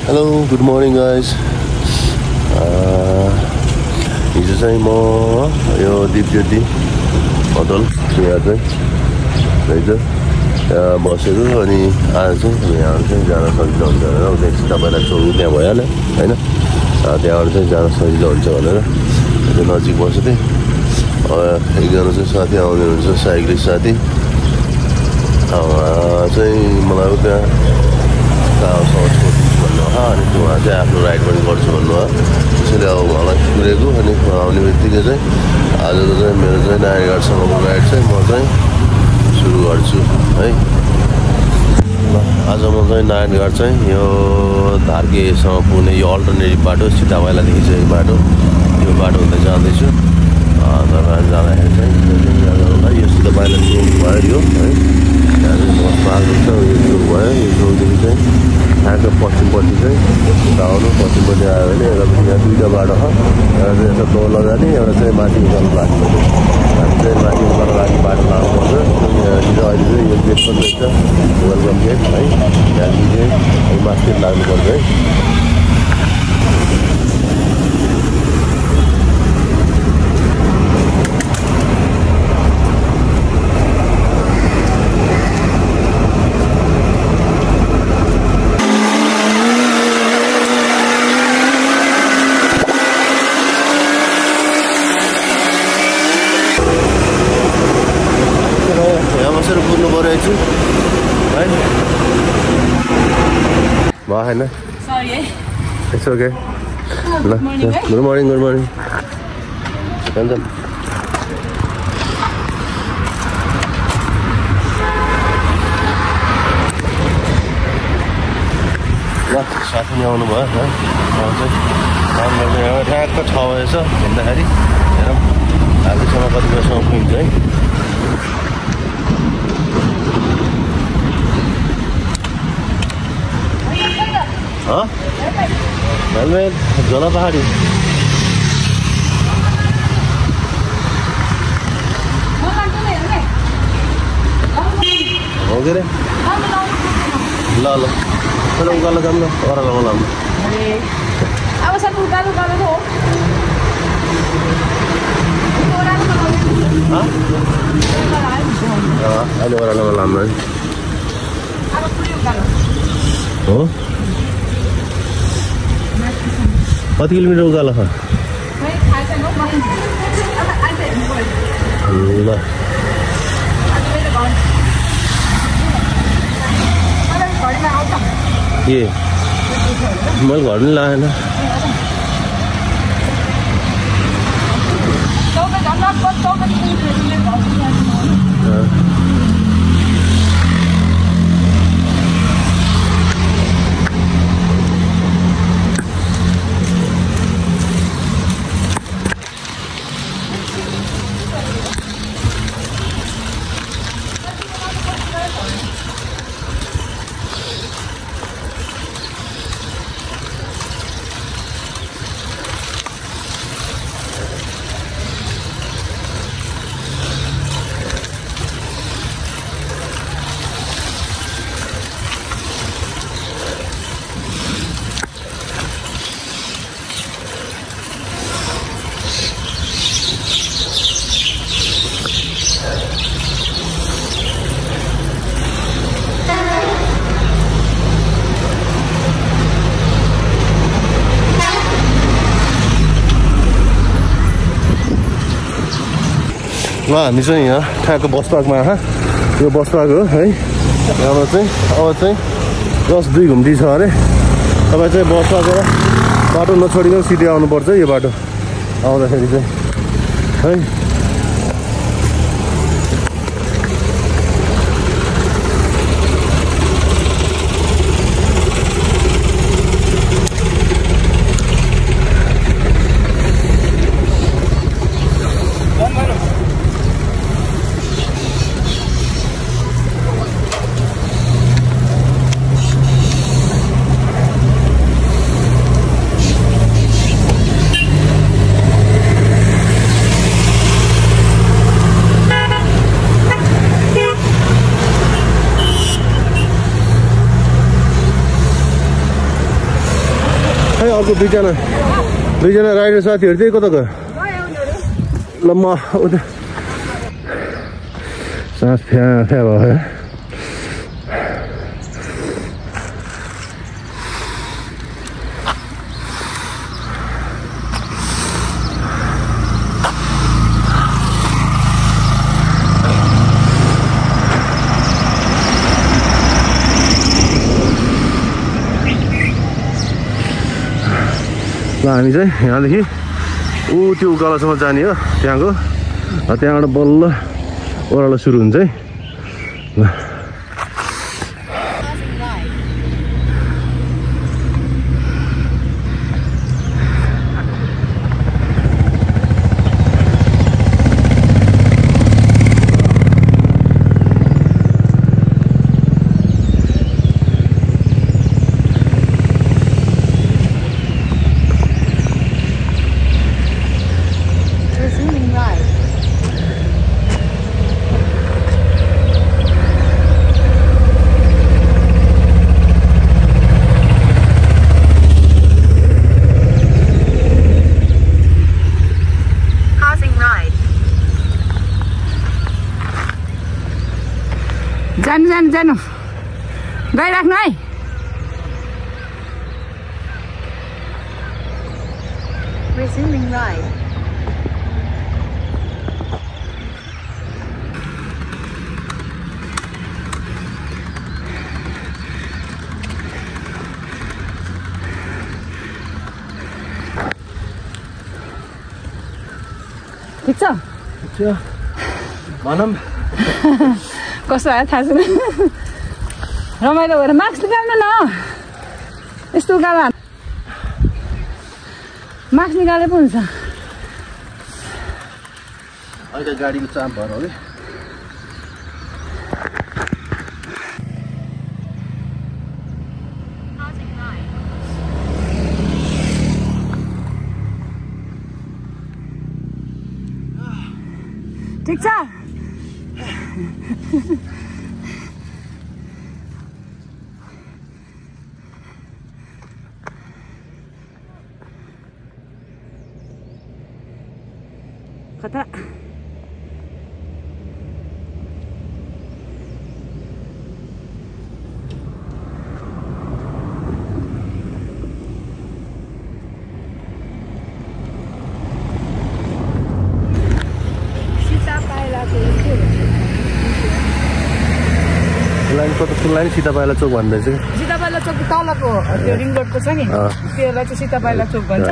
Hello good morning guys हिजो चाहिँ म यो दिपज्योति होटल यहाँ चाहिँ रहेछ त्यहाँ बसेको अनि आज चाहिँ यहाँ चाहिँ जान सजिलो हुन्छ भनेर उता तपाईँलाई सोध्नु त्यहाँ भइहाल्यो होइन त्यहाँबाट चाहिँ जान सजिलो हुन्छ भनेर त्यो नजिक बसेको थिएँ एकजना चाहिँ साथी आउने हुन्छ साइक्लिस्ट साथी चाहिँ मलाई त्यहाँ सर्च भन्नुभयो अनि उहाँ चाहिँ आफ्नो राइड पनि गर्छु भन्नुभयो त्यसैले अब उहाँलाई कुरेको अनि आउने बित्तिकै चाहिँ आजको चाहिँ मेरो चाहिँ नारायणघाटसम्मको राइड चाहिँ म चाहिँ सुरु गर्छु है आज म चाहिँ नारायणघाट चाहिँ यो धार्केसम्म पुग्ने यो अल्टरनेटिभ बाटो सिधा भइलादेखि चाहिँ बाटो यो बाटो हुँदै जाँदैछु तपाईँ जाँदाखेरि चाहिँ यो सिधा भइलादेखि भयो यो है त्यहाँ चाहिँ बस पार्क हुन्छ यो जोग भयो यो जोगदेखि चाहिँ यहाँको पश्चिमपट्टि चाहिँ आउनु पश्चिमपट्टि आयो भने एउटा यहाँ दुईवटा बाटो छ एउटा चाहिँ यसो तल लगाने एउटा चाहिँ माथि उकालो लाग्नु हामी चाहिँ माथि उकालो लागि बाटो लाग्नुपर्छ यहाँनिर अहिले चाहिँ यो गेट पनि रहेछ वेलकम गेट है यहाँदेखि चाहिँ मास्केट लाग्नुपर्छ है Sorry, eh? It's okay. Good morning, eh? Good morning, good morning. Come on. ल साथी आउनु भयो है चाहिँ काम गर्दै यहाँ ठ्याक्क 6 बजेछ हिँड्दाखेरि हेरौँ आजसम्म कति बजीसम्म पुगिन्छ है हेलमेट झोला पहाडी हो के रे ल ल चलो उकालो जाऊँ न ओह्रालोमा लाऊँ अब सब उकालो उकालो हो अहिले ओह्रालोमा लाऊँ है हो कति किलोमिटर उकालो छ ल के मैले घर पनि लागेन ल हामी चाहिँ यहाँ ठ्याक्क बस पार्कमा यो बस पार्क हो है यहाँबाट चाहिँ अब चाहिँ जस्ट 2 घुम्टी छ अरे तपाईँ चाहिँ बस पार्केर बाटो नछोडिकन सिधै आउनुपर्छ यो बाटो आउँदाखेरि चाहिँ है है अर्को दुईजना राइडर साथीहरू चाहिँ कता गयो ल म उता सास फ्या भयो हामी चाहिँ यहाँदेखि त्यो उकालोसम्म जाने हो त्यहाँको त्यहाँबाट बल्ल ओह्रालो सुरु हुन्छ है जानु गइराख्नु है resuming ride ठिक छ भनौँ कस्तो आयो थाहा छैन रमाइलो भएर मास्क निकाल्नु न यस्तो उकालो मास्क निकाले पो हुन्छ अहिले गाडीको चाप भएर हो कि ठिक छ खतरा लाइन सीतापाइला चोक भन्दै चाहिँ सीतापाइला चोक तलको त्यो रिङ रोडको छ नि त्यसलाई चाहिँ सीतापाइला चोक भन्छ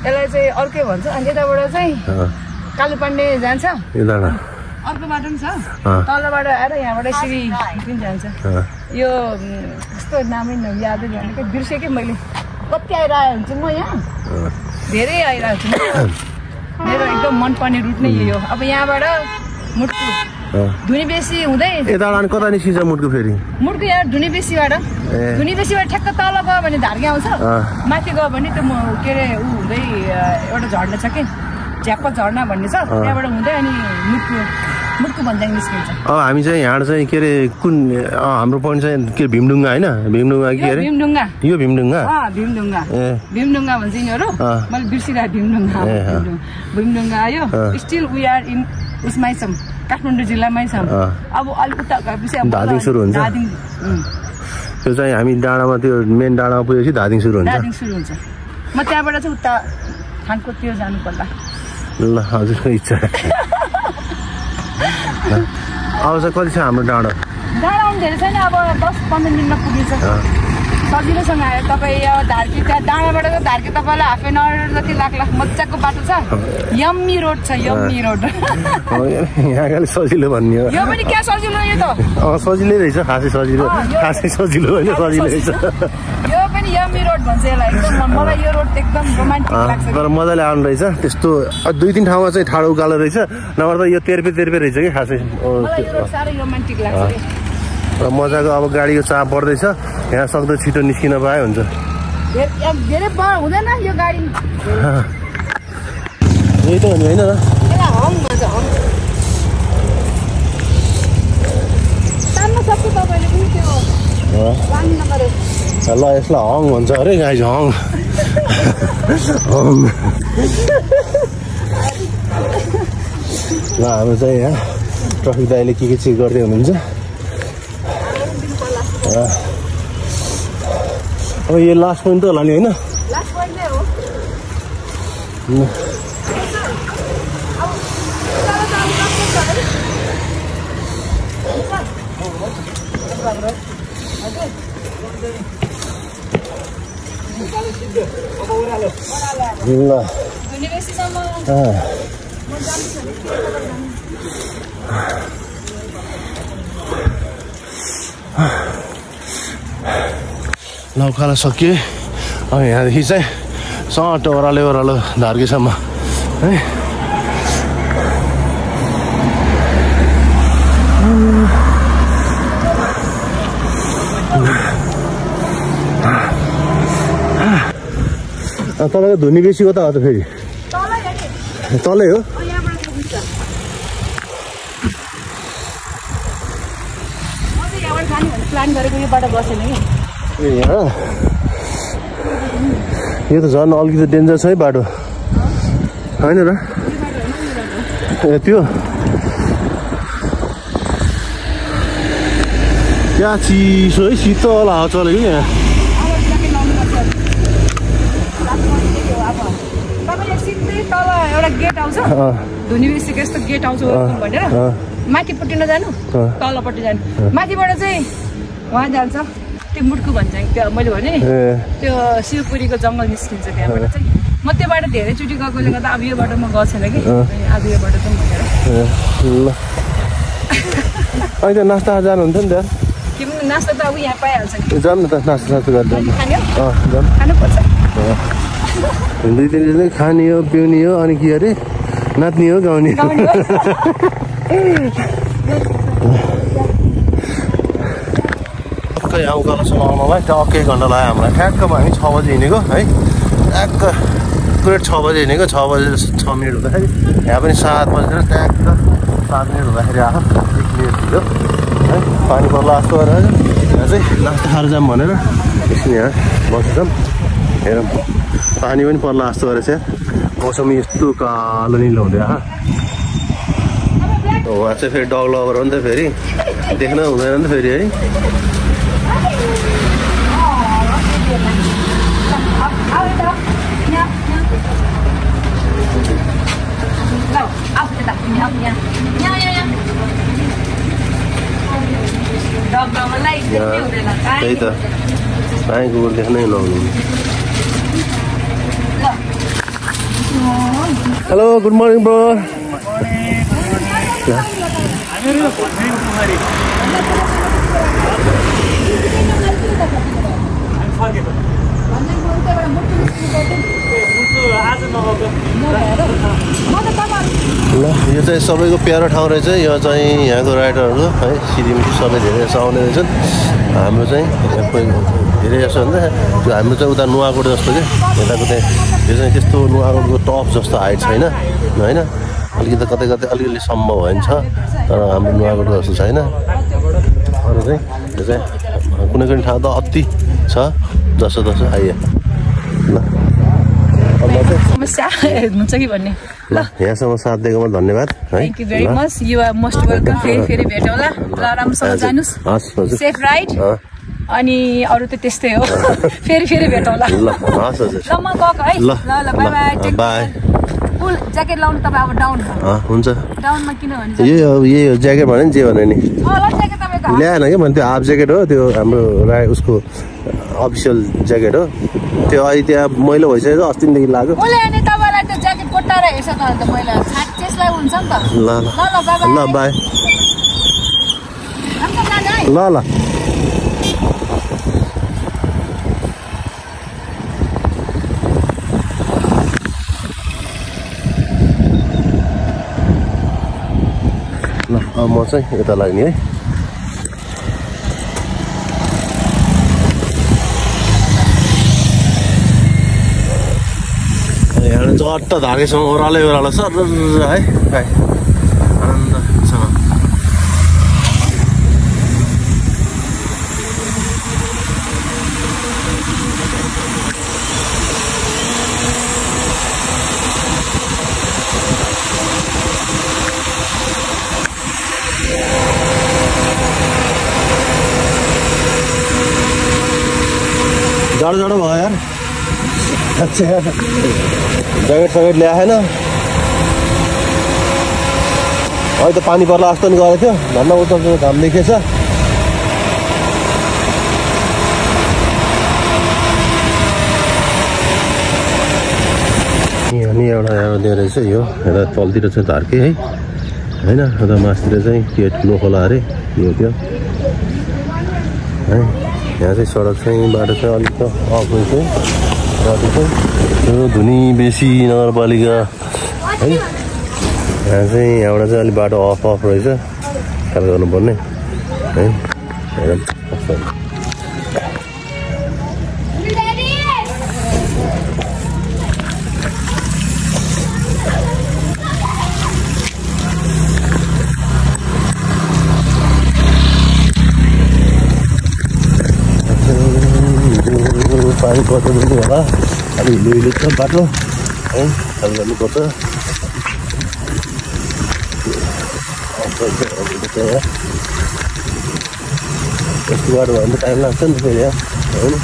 यसलाई चाहिँ अर्कै भन्छ अनि यताबाट चाहिँ कालुपाण्डे जान्छ अर्को बाटो पनि छ तलबाट आएर यहाँबाट सिरी पनि जान्छ यो यस्तो नामै यादै भनेको बिर्सेँ कि मैले कति आइरहेको हुन्छु म यहाँ धेरै आइरहेको छु मेरो एकदम मनपर्ने रुट नै यही हो अब यहाँबाट मुटु धुनी बेसी हुँदै यताबाट कता निस्किन्छ मुटको फेरि मुटको यहाँ धुनी बेसीबाट ठ्याक्क तल गयो भने धार्गे आउँछ माथि गयो भने त्यो के अरे ऊ हुँदै एउटा झर्ना छ कि झ्याप्प झर्ना भन्ने छ त्यहाँबाट हुँदै अनि मुटको भन्दा निस्किन्छ अब हामी चाहिँ यहाँ चाहिँ के अरे कुन हाम्रो पोइन्ट चाहिँ के भीमडुङ्गा होइन भीमडुङ्गा के अरे यो भीमडुङ्गा भीमडुङ्गा भन्छ यिनीहरू मैले बिर्सिरहेको भीमडुङ्गा आयो स्टिल वी आर इन उसमै छौँ काठमाडौँ जिल्लामै छौँ अब अलिक उता गएपछि धादिङ सुरु हुन्छ त्यो चाहिँ हामी डाँडामा त्यो मेन डाँडामा पुगेपछि धादिङ सुरु हुन्छ म त्यहाँबाट चाहिँ उता खानको त्यो जानु पर्ला ल हजुरको इच्छा अब चाहिँ कति छ हाम्रो डाँडा पनि धेरै छैन अब 10-15 मिनटमा पुगिन्छ सजिलोसँग आयो तपाईँ धार्की त्यहाँ डाँडाबाट त धार्की तपाईँलाई हाफ एन आवर जति लाग्ला मजाको बाटो छ यम्मी रोड छ यम्मी रोड यहाँ सजिलो भन्ने हो यो पनि क्या सजिलो यो त सजिलै रहेछ खासै सजिलो होइन सजिलो रहेछ यो पनि यम्मी रोड भन्छ यसलाई एकदम मलाई यो रोड एकदम रोमान्टिक लाग्छ तर मजाले आउनु रहेछ त्यस्तो 2-3 ठाउँमा चाहिँ ठाडो उकालो रहेछ नभए त यो तेर्पे रहेछ कि खासै मलाई यो रोड साह्रै रोमान्टिक लाग्छ र मजाको अब गाडीको चाप पर्दैछ यहाँ सक्दो छिटो निस्किन पाए हुन्छ धेरै हुँदैन यो गाडी यही त हो नि होइन र हङ भन्छ हङ तान्नु सक्छु तपाईँले पनि त्यो ल यसलाई हङ भन्छ अरे गाई हङ ल हाम्रो चाहिँ यहाँ ट्राफिक दाइले के चेक गर्दै हुनुहुन्छ। अब यो लास्ट पोइन्ट त होला नि होइन? लास्ट पोइन्ट नै हो। ल उकालो सकिए। अब यहाँदेखि चाहिँ सट ओह्रालो धार्गेसम्म है। तपाईँको धुनी बेसी कता हो त फेरि? तलै हो? प्लान गरेको यो बाटो बसेन कि ए यहाँ यो त झन् अलिकति डेन्जर छ है बाटो होइन र? ए त्यो क्या चिसो है, शीतल हावा चल्यो कि यहाँ। तपाईँले सिधै तल एउटा गेट आउँछ धुनी बेसीको यस्तो गेट आउँछ भनेर माथिपट्टि नजानु तलपट्टि जानु। माथिबाट चाहिँ उहाँ जान्छ त्यो मुटुको भन्छ त्यो मैले भने नि त्यो शिवपुरीको जङ्गल निस्किन्छ त्यहाँबाट चाहिँ। म त्यो बाटो धेरैचोटि गएकोले गर्दा अब यो बाटो म गएको छैन कि अब यो बाटो चाहिँ भनेर। ल अहिले नास्ता जानुहुन्छ नि त? के पनि नास्ता त अब यहाँ पाइहाल्छ नि। जाऊँ न त नास्ता गरेर खानुपर्छ। 2-3 दिन खाने हो पिउने हो अनि के अरे नाच्ने हो गाउने हो। यहाँ उकालोसम्म आउनलाई टक्कै घन्टा लाग्यो हामीलाई। ठ्याक्कमा हामी 6 बजी हिँडेको है, ट्याक्क करेक्ट 6 बजी हिँडेको। 6 बजी 6 मिनट हुँदाखेरि यहाँ पनि 7 बजेर ट्याक्क 7 मिनट हुँदाखेरि आएको 1 मिनट ढिलो है। पानी पर्ला जस्तो गरेर यहाँ चाहिँ नास्ता खाएर जाऊँ भनेर एकछिन यहाँ बसेछौँ। हेरौँ पानी पनि पर्ला जस्तो गरेर चाहिँ मौसम यस्तो कालो निलो हुँदै आएको। उहाँ चाहिँ फेरि डग लभर हो नि त, फेरि देख्न हुँदैन नि त फेरि है। त्यही त पानी कुकुर देख्नै नहुनु। Hello good morning bro. ल यो चाहिँ सबैको प्यारो ठाउँ रहेछ। यो चाहिँ यहाँको राइडरहरू है सिधीमिठी सबै धेरै जस्तो आउने रहेछन्। हाम्रो चाहिँ धेरै जस्तो भन्दा हाम्रो चाहिँ उता नुवाकोट जस्तो क्या यताको चाहिँ यो चाहिँ त्यस्तो नुवाकोटको टप जस्तो हाइट छैन होइन, अलिकति कतै कतै अलिअलि सम्भव भइन्छ तर हाम्रो नुवाकोटको जस्तो छैन। अरू चाहिँ यो चाहिँ कुनै कुनै ठाउँ त अति छ जसो आइए। ल समस्या हुन्छ कि भन्ने। ल यहाँसम्म साथ दिएकोमा धन्यवाद है। Thank you very much. You are most welcome. फेरि भेटौँला। ल राम्रोसँग जानुहोस्, सेफ राइड। अनि अरू त त्यस्तै हो। फेरि भेटौँला। ल म गएको है। ल बाई बाई। फुल ज्याकेट लाउनु तपाईँ अब डाउन हुन्छ। डाउनमा किनभने यही ज्याकेट भने नि जे भने नि ज्याकेट तपाईँको ल्याएन कि भने त्यो हाफ ज्याकेट हो, त्यो हाम्रो उसको अफिसियल ज्याकेट हो त्यो। अहिले त्यहाँ मैलो भइसक्यो अस्तिदेखि लाग्यो। अनि तपाईँलाई त्यो ज्याकेट कोट्टाएर हेर्छ त अन्त मैला त्यसलाई हुन्छ नि त। ल बाई। ल म चाहिँ यता लाग्ने है। यहाँ चट्ट धार्गेसम्म ओह्रालो सर है आनन्दसँग। जाडो जाडो भयो यार अच्छा यार ज्याकेट सकेट ल्याएन अहिले त पानी पर्ला जस्तो नि गरेको थियो धन्न उता घाम देखिएछ अनि एउटा दिएर चाहिँ यो यता तलतिर चाहिँ धर्के है होइन यता मासतिर चाहिँ के ठुलो खोला अरे यो त्यो है यहाँ चाहिँ सडक चाहिँ बाटो चाहिँ अलिक त अफ रहेछ बाटो चाहिँ यो धुनी बेसी नगरपालिका है यहाँ चाहिँ यहाँबाट चाहिँ अलिक बाटो अफ रहेछ ख्याल गर्नुपर्ने है पानी पर्छ पनि होला अलि हिलो छ बाटो है ख्याल गर्नुपर्छ यस्तो बाटो भयो भने टाइम लाग्छ नि फेरि होइन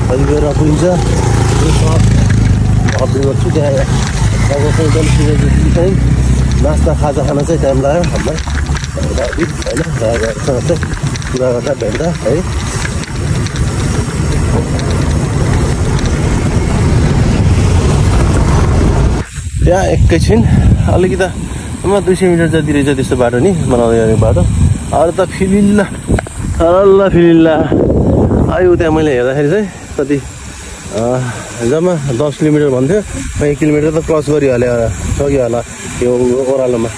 कति गएर पुगिन्छ गर्छु त्यहाँ चाहिँ नास्ता खाजा खान चाहिँ टाइम लाग्यो हामीलाई होइन ड्राइभरसँग चाहिँ कुरा गर्दा भेट्दा है त्यहाँ एकैछिन अलिकति 200 मिटर जति रहेछ त्यस्तो बाटो नि बनाउँदै गरेको बाटो अरू त फिलिल्ला फिलिल्ला आयो त्यहाँ मैले हेर्दाखेरि चाहिँ कति जम्मा 10 किलोमिटर भन्थ्यो 1 किलोमिटर त क्रस गरिहाल्यो सक्यो होला यो ओह्रालोमा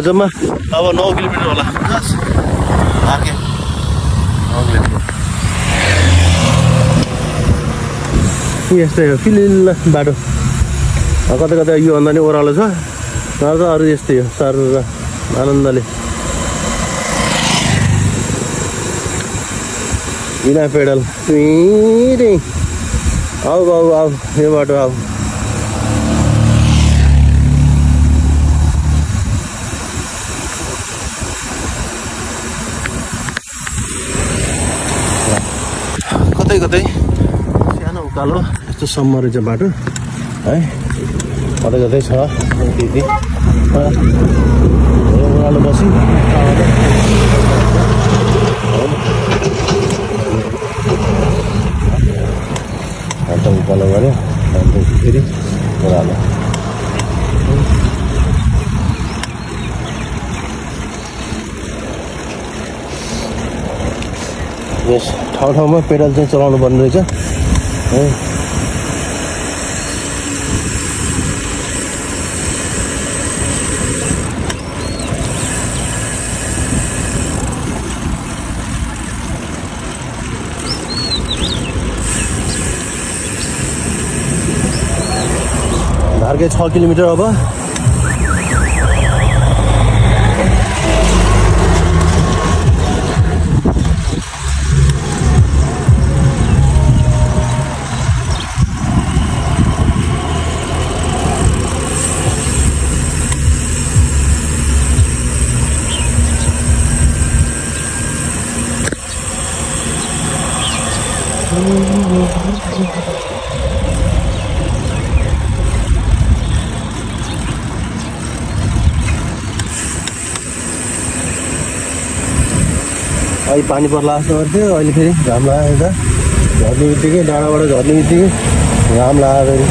जम्मा अब 9 किलोमिटर होला यस्तै हो फिलिल्ला बाटो कता कता यो भन्दा नि ओह्रालो छ तर त अरू यस्तै हो साह्रो र आनन्दले बिना पेडल आऊ यो बाटो आऊ कतै सानो उकालो यस्तो सम्म रहेछ बाटो है कतै छ त्यति ओह्रालो बसी अन्त उकालो गऱ्यो अन्त फेरि ओह्रालो यस ठाउँमा पेडल चाहिँ चलाउनु पर्ने रहेछ है धार्के 6 किलोमिटर अब अहिले पानी पर्ला जस्तो गर्थ्यो अहिले फेरि घाम लाग्यो यता झर्ने बित्तिकै डाँडाबाट झर्ने बित्तिकै घाम लाग्यो फेरि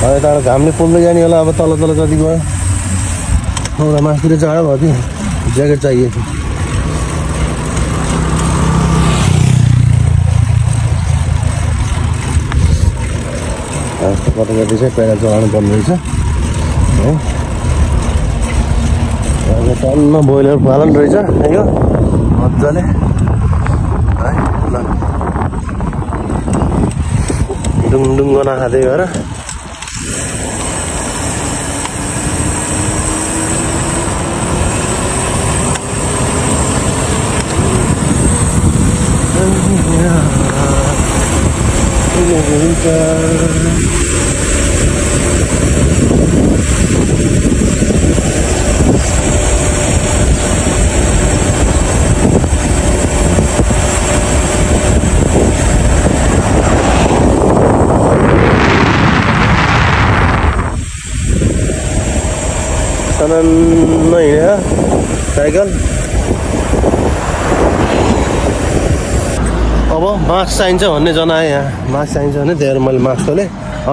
अब यताबाट घामले पोल्दै जाने होला अब तल तल कति गयो एउटा मासतिर जाडो भयो थियो ज्याकेट चाहिएको थियो कता कति चाहिँ पेडल चलाउनु पर्ने रहेछ है टन्न बोइलर पालन रहेछ यो मजाले है ल डुङडुङ गर्न खाँदै गएर झनन्न हिँड्यो साइकल। अब मास्क चाहिन्छ भन्ने जनाएँ यहाँ, मास्क चाहिन्छ भने त्यही भएर मैले मास्क खोलेँ।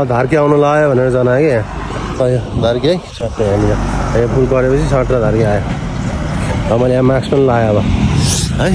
धार्के आउनु लगायो भनेर जनाएँ कि यहाँ धार्के है सट्टै यहाँनिर यो पुल गरेपछि सट्ट धार्के आयो। अब मैले यहाँ मास्क पनि लगाएँ अब है।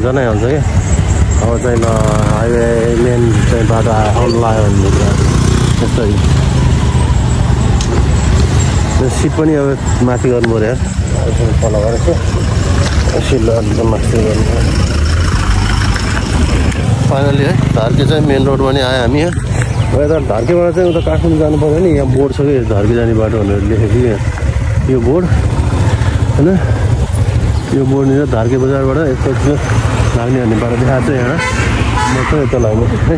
जनाइहाल्छ कि अब चाहिँ ल हाइवे मेन चाहिँ बाटो आउनु लाग्यो भने त्यस्तै सिट पनि अब माथि गर्नु पऱ्यो तल गरेको सिट माथि गर्नु पऱ्यो। फाइनली है धार्के चाहिँ मेन रोडमा नि आयो हामी यहाँ। यता धार्केबाट चाहिँ उता काठमाडौँ जानु पऱ्यो नि यहाँ बोर्ड छ कि धार्के जाने बाटो भनेर लेखेको यहाँ यो बोर्ड होइन। यो बोर्डनिर धार्के बजारबाट यस्तो लाग्ने भन्ने बाटो देखाएको छ यहाँ। म चाहिँ यता लाग्ने है।